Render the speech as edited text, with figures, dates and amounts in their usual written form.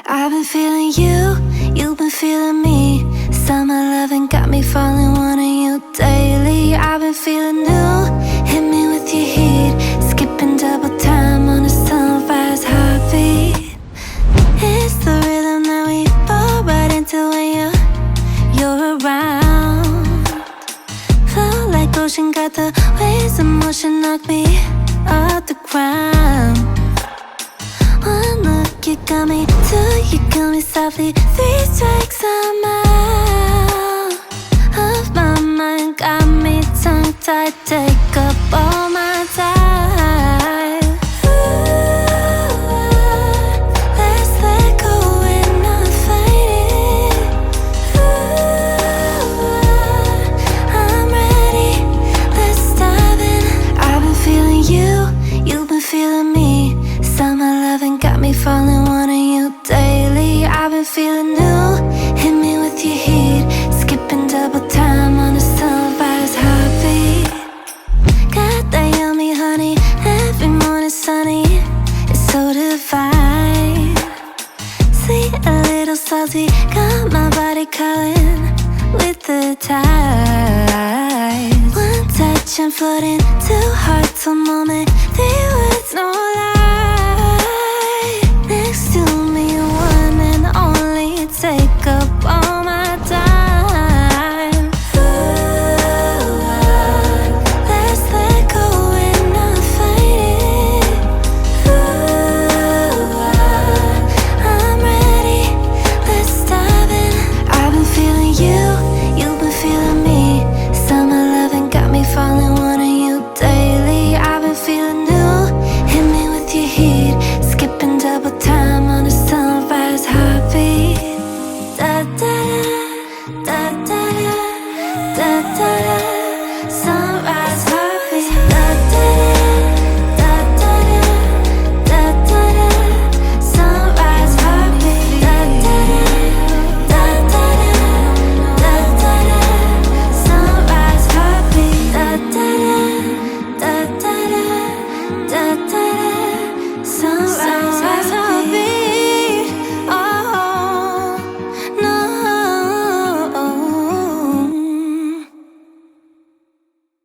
I've been feeling you, you've been feeling me. Summer loving got me falling, wanting you daily. I've been feeling new, hit me with your heat. Skipping double time on a sunrise heartbeat. It's the rhythm that we fall right into when you're around. Flow like ocean, got the waves of motion, knock me off the ground. One look, you got me, two, you got me softly. Three strikes, I'm out of my mind, got me tongue-tied, take up all my time. Ooh, let's let go and not fight it. Ooh, I'm ready, let's dive in. I've been feeling you, you've been feeling me. Summer loving got me falling, wanting you daily. I've been feeling new, hit me with your heat. Skipping double time on a sunrise heartbeat. Got that yummy honey, every morning sunny. It's so divine. Sweet, a little salty, got my body calling with the tide. One touch and floating, two hearts, one moment. 3 words, no lie.